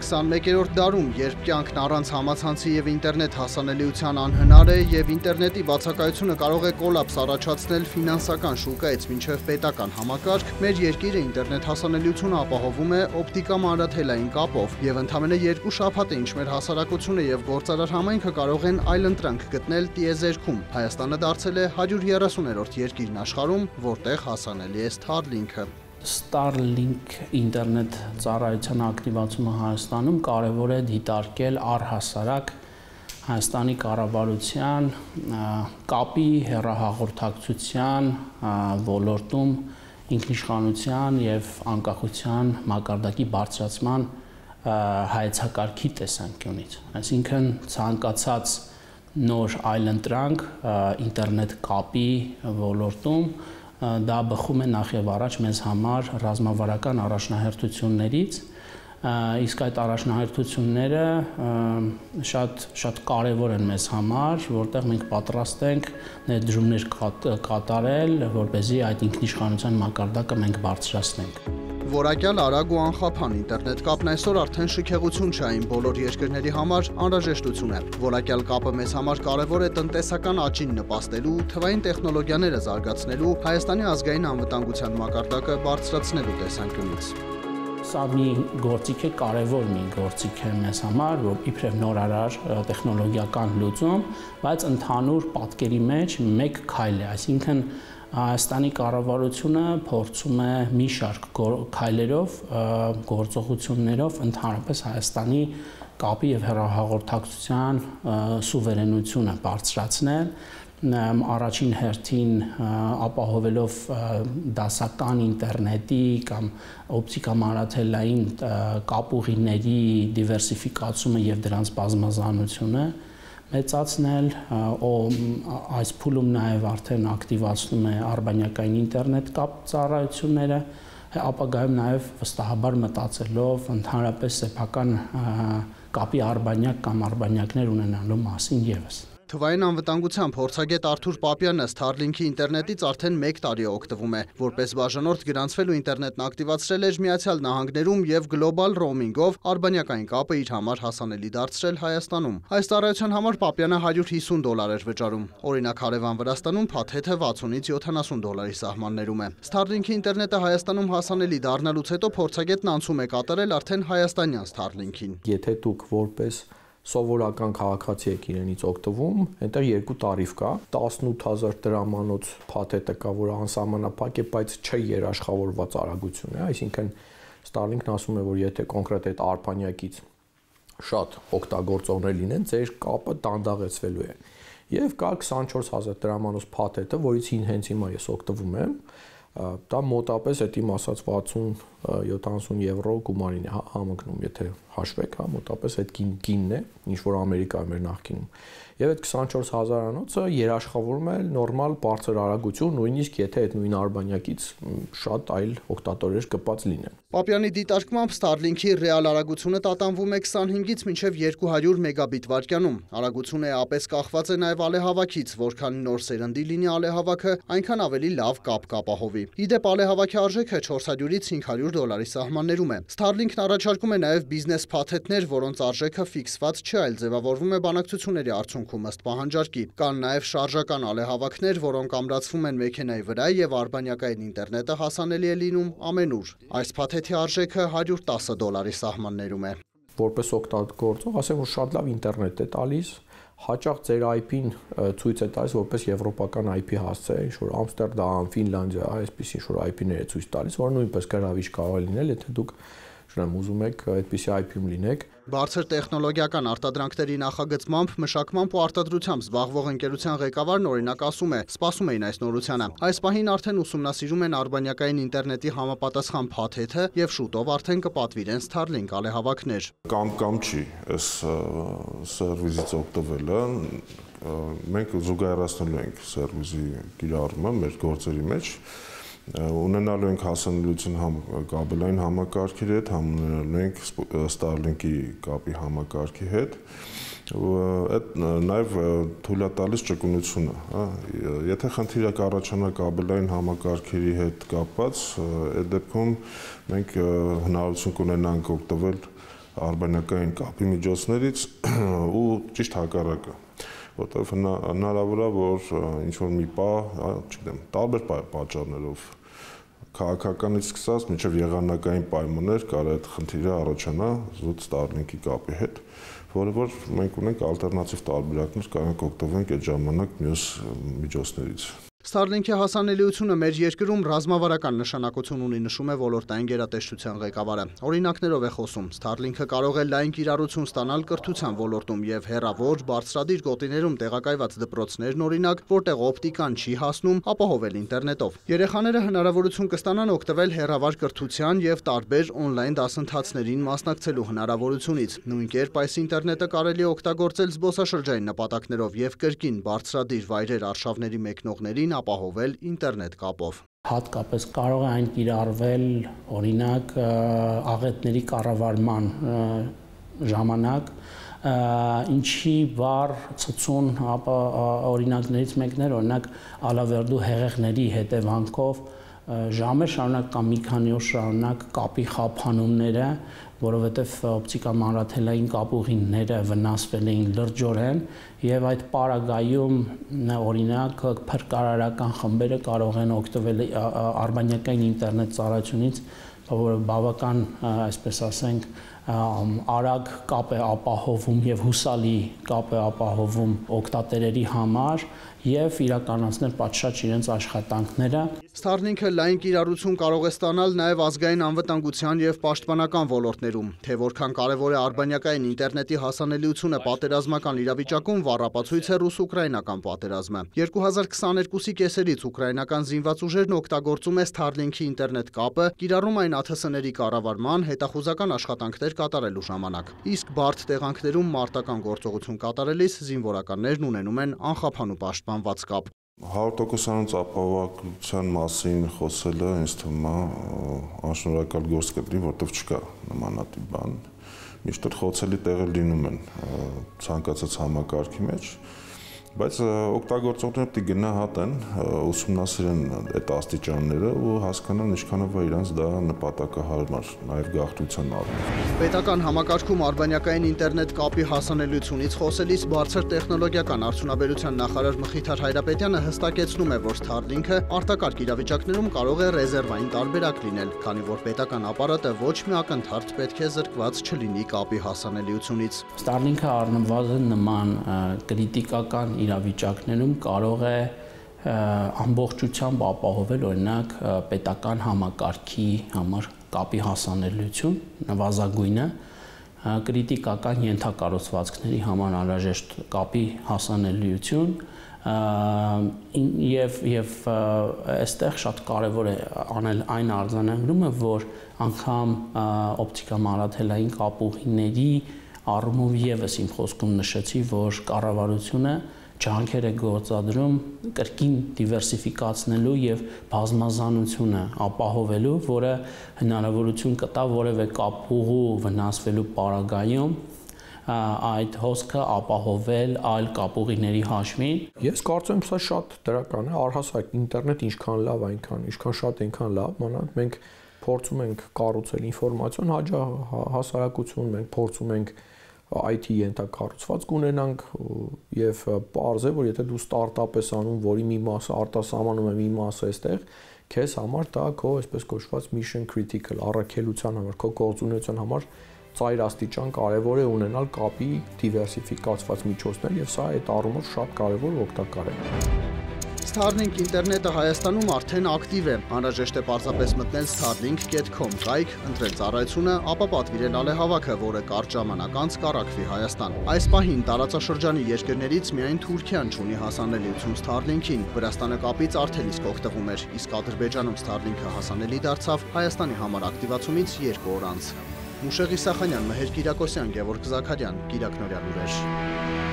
21-րդ դարում, երբ կյանքն առանց համացանցի և ինտերնետ հասանելիության անհնար է և ինտերնետի բացակայությունը կարող է կոլապս առաջացնել ֆինանսական շուկայից մինչև պետական համակարգ, մեր երկիրը ինտերնետ հասանելիությունը ապահովում է օպտիկա մանրաթելային կապով և ընդամենը 2 շաբաթ է ինչ մեր հասարակությունը և գործարար համայնքը կարող են այլընտրանք գտնել տիեզերքում։ Հայաստանը դարձել է 130-րդ երկիրն աշխարհում, որտեղ հասանելի է Starlink-ը։ Starlink ինտերնետ ծառայության ակտիվացումը Հայաստանում կարևոր է դիտարկել առհասարակ Հայաստանի կառավարության կապի հեռահաղորդակցության ոլորտում ինքնիշխանության և անկախության մակարդակի բարձրացման հայեցակարգի տեսանկյունից։ Այսինքն ցանկացած նոր այլընտրանք ինտերնետ կապի ոլորտում դա բխում է նախ եւ առաջ մեզ համար ռազմավարական առաջնահերթություններից, իսկ այդ առաջնահերթությունները շատ կարևոր են մեզ համար, որտեղ մենք պատրաստ ենք ներդրումներ կատարել, որպեսզի այդ ինքնիշխանության մակարդակը մենք բարձրացնենք։ Որակյալ, արագ ու անխափան ինտերնետ կապն այսօր արդեն շքեղություն չէ, այն բոլոր երկրների համար անհրաժեշտություն է։ Որակյալ կապը մեզ համար կարևոր է տնտեսական աճին նպաստելու, թվային տեխնոլոգիաները զարգացնելու, Հայաստանի ազգային անվտանգության մակարդակը բարձրացնելու տեսանկյունից։ Սա մի գործիք է, կարևոր մի գործիք է մեզ համար, որ իբրև նորարար տեխնոլոգիական լուծում, բայց ընդհանուր պատկերի մեջ մեկ քայլ է, այսինքն Հայաստանի կառավարությունը փորձում է մի շարք քայլերով, գործողություններով ընդհանրապես Հայաստանի կապի և հեռահաղորդակցության սուվերենությունը բարձրացնել, առաջին հերթին ապահովելով դասական ինտերնետի կամ օպտիկա մանրաթելային կապուղիների դիվերսիֆիկացումը և դրանց բազմազանությունը մեծացնել, այս փուլում նաև արդեն ակտիվացնում է արբանյակային ինտերնետ կապ ծառայությունները, ապագայում նաև վստահաբար մտածելով ընդհանրապես սեփական կապի արբանյակ կամ արբանյակներ ունենալու մասին ևս։ Թվային անվտանգության փորձագետ Արթուր Պապյանը Starlink-ի ինտերնետից արդեն 1 տարի օգտվում է, որպես բաժանորդ գրանցվել ու ինտերնետն ակտիվացրել էր Միացյալ Նահանգներում և գլոբալ ռոումինգով արբանյակային կապը իր համար հասանելի դարձրել Հայաստանում։ Այս ծառայության համար Պապյանը $150 էր վճարում։ Օրինակ հարևան Վրաստանում փաթեթը $60-ից $70 սահմաններում է։ Starlink-ի ինտերնետը Հայաստանում հասանելի դառնալուց հետո փորձագետն անցում է կատարել արդեն հայաստանյան Starlink-ին։ Եթե դուք որպես սովորական քաղաքացի եք իրենից օգտվում, այնտեղ 2 տարիվ կա, 18,000 դրամանոց փաթեթը կա, որ անսահմանափակ է, բայց չէ երաշխավորված արագություն է, այսինքն Starlink-ն ասում է, որ եթե կոնկրետ այդ արբանյակից շատ օգտագործողներ լինեն, ձեր կապը դանդաղեցվելու է։ Եվ կա 24,000 դրամանոց փաթեթը, որից հենց հիմա ես օգտվում եմ, դա մոտապես այդ իմ ասած 60-70 եվրո գումարին է համընկնում, եթե հաշվեք, մոտապես այդ գինն է, ինչ որ Ամերիկայում էր նախկինում։ Եվ այդ 24,000-անոցը երաշխավորում է նորմալ բարձր արագություն, նույնիսկ եթե այդ նույն արբանյակից շատ այլ օգտատերեր կպած լինեն։ Պապյանի դիտարկմամբ Starlink-ի ռեալ արագությունը տատանվում է 25-ից մինչև 200 մեգաբիտ վայրկյանում։ Արագությունը ապես կախված է նաև ալեհավաքից, որքան նոր սերնդի լինի ալեհավաքը, այնքան ավելի լավ կապ կապահովի։ Իդեպ ալեհավաքի արժեքը $400-ից $500 սահմաններում է։ Starlink-ն առաջարկում է նաև բիզնես փաթեթներ, որոնց արժեքը ֆիքսված չէ, այլ ձևավորվում է բանակցությունների արդյունքում ըստ պահանջարկի։ Կան նաև շարժական ալեհավաքներ, որոնք ամրացվում են մեքենայի վրա և արբանյակային ինտերնետը հասանելի է լինում ամենուր։ Այս փաթեթի արժեքը $110 սահմաններում է։ Որպես օգտագործող, ասեմ, որ շատ լավ ինտերնետ է տալիս, հաճախ ձեր IP-ն ցույց է տալիս որպես եվրոպական IP հասցե, ինչ որ Ամստերդամ, Ֆինլանդիա, այսպիսի ինչ որ IP-ներ է ցույց տալիս, որ նույնպես գրավիչ կարող է լինել, եթե դուք ուզում եք այդպիսի IP-ում լինեք։ Բարձր տեխնոլոգիական արտադրանքների նախագծմամբ, մշակմամբ ու արտադրությամբ զբաղվող ընկերության ղեկավարն օրինակ ասում է, սպասում էին այս նորությանը։ Այս պահին արդեն ուսումնասիրում են արբանյակային ինտերնետի համապատասխան փաթեթը և շուտով արդեն կպատվիրեն Starlink ալեհավաքներ։ Կամ չի այս սերվիսից օգտվելը, մենք զուգահեռացնելու ենք սերվիսի կիրառումը մեր գործերի մեջ, ունենալու ենք հասանելիություն կաբելային համակարգերի հետ, ունենալու ենք Starlink-ի կապի համակարգի հետ, այդ նաև թույլ է տալիս ճկունությունը, եթե խնդիր առաջանա կաբելային համակարգերի հետ կապված, այդ դեպքում մենք հնարավորություն կունենանք օգտվել արբանյակային կապի միջոցներից ու ճիշտ հակառակը, որտեղ հնարավոր է, որ ինչ-որ մի պահ, չգիտեմ, տարբեր պատճառներով քաղաքականից սկսած մինչև եղանակային պայմաններ կարող է այդ խնդիրը առաջանա զուտ Starlink-ի կապի հետ, որը որ մենք ունենք ալտերնատիվ տարբերակներ, կարող ենք օգտվենք այդ ժամանակ մյուս միջոցներից։ Starlink-ի հասանելիությունը մեր երկրում ռազմավարական նշանակություն ունի, նշում է ոլորտային գերատեսչության ղեկավարը։ Օրինակներով է խոսում, Starlink-ը կարող է լայն կիրառություն ստանալ կրթության ոլորտում եւ հեռավոր, բարձրադիր գոտիներում տեղակայված դպրոցներն, օրինակ, որտեղ օպտիկան չի հասնում, ապահովել ինտերնետով։ Երեխաները հնարավորություն կստանան օգտվել հեռավար կրթության եւ տարբեր օնլայն դասընթացներին մասնակցելու հնարավորությունից։ Նույն կերպ այս ինտերնետը կարելի է օգտագործել զբոսաշրջային նպատակներով եւ կրկին բարձրադիր վայրեր արշավների մեկնողներին ապահովել ինտերնետ կապով։ Հատկապես կարող է այն կիրառվել, օրինակ, աղետների կառավարման ժամանակ, ինչի վառ ցցուն օրինակներից մեկն էր, օրինակ Ալավերդու հեղեղների հետևանքով ժամեր շարունակ կամ մի քանի օր շարունակ կապի խափանումները, որովհետև օպտիկամանրաթելային կապուղիները վնասվել էին լրջորեն եւ այդ պարագայում օրինակ փրկարարական խմբերը կարող են օգտվել արբանյակային ինտերնետ ծառայությունից, որը բավական, այսպես ասենք, արագ կապ է ապահովում եւ հուսալի կապ է ապահովում օգտատերերի համար եւ իրականացնել պատշաճ իրենց աշխատանքները։ Starlink-ը լայն կիրառություն կարող է ստանալ նաեւ ազգային անվտանգության եւ պաշտպանական ոլորտներում, թե որքան կարեւոր է արբանյակային ինտերնետի հասանելիությունը պատերազմական իրավիճակում, վառապացույց է ռուս-ուկրաինական պատերազմը։ 2022-ի կեսերից ուկրաինական զինված ուժերն օգտագործում է Starlink-ի ինտերնետ կապը, կիրառում այն ԱԹՍ-ների կառավարման, հետախուզական աշխատանքներ կատարելու ժամանակ։ Իսկ բարդ տեղանքներում մարտական գործողություն կատարելիս զինվորականներն ունենում են անխափանու պաշտպանված կապ։ 100%-անոց ապահովության մասին խոսելը ինձ թվում է անշնորհակալ գործ կդրի, որտեղ չկա նմանատիպ բան։ Միշտ խոցելի տեղեր լինում են ցանկացած համակարգի մեջ, բայց օգտագործողները պետք է գնահատեն, ուսումնասիրեն այդ աստիճանները ու հասկանան ինչքանով է իրանց դա նպատակահարմար, նաև գաղթության առումով։ Պետական համակարգում արբանյակային ինտերնետ կապի հասանելիությունից խոսելիս բարձր տեխնոլոգիական արդյունաբերության նախարար Մխիթար Հայրապետյանը հստակեցնում է, որ Starlink-ը արտակարգ իրավիճակներում կարող է ռեզերվային տարբերակ լինել, քանի որ պետական ապարատը ոչ մի ակնթարթ պետք է զրկված չլինի կապի հասանելիությունից։ Starlink-ը առնվազն նման կրիտիկական իրավիճակներում կարող է ամբողջությամբ ապահովել օրինակ պետական համակարգի համար կապի հասանելիություն, նվազագույնը, կրիտիկական ենթակառուցվածքների համար անհրաժեշտ կապի հասանելիություն եւ այստեղ շատ կարեւոր է անել այն արձանագրումը, որ անգամ օպտիկամանրաթելային կապուղիների առումով եւս իմ խոսքում նշեցի, որ կառավարությունը ջանքեր է գործադրում կրկին դիվերսիֆիկացնելու եւ բազմազանությունը ապահովելու, որը հնարավորություն կտա որևէ կապուղու վնասվելու պարագայում այդ հոսքը ապահովել այլ կապուղիների հաշվին։ Ես կարծում եմ, սա շատ դրական է, առհասարակ ինտերնետ ինչքան լավ, ինչքան շատ այնքան լավ, մանավանդ մենք փորձում ենք կառուցել ինֆորմացիոն հասարակություն, մենք փորձում ենք IT ենթակառուցվածք ունենանք եւ պարզ է, որ եթե դու ստարտափ ես անում, որի մի մասը արտասահմանում է, մի մասը այստեղ, քեզ համար դա քո այսպես կոչված mission critical առաքելության համար, քո գործունեության համար ծայր աստիճան կարևոր է ունենալ կապի դիվերսիֆիկացված միջոցներ եւ սա այդ առումով շատ կարևոր ու օգտակար է։ Starlink ինտերնետը Հայաստանում արդեն ակտիվ է։ Անհրաժեշտ է պարզապես մտնել starlink.com կայք, ընտրել ծառայությունը, ապա պատվիրել ալեհավաքը, որը կարճ ժամանակ անց կառաքվի Հայաստան։ Այս պահին տարածաշրջանի երկրներից միայն Թուրքիան չունի հասանելիություն Starlink-ին։ Վրաստանը կապից արդեն իսկ օգտվում էր, իսկ Ադրբեջանում Starlink-ը հասանելի դարձավ Հայաստանի համար ակտիվացումից 2 օր անց։ Մուշեղ Իսախանյան, Մհեր Կիրակոսյան, Գևորգ Զաքարյան, Կիրակնորյա լուրեր։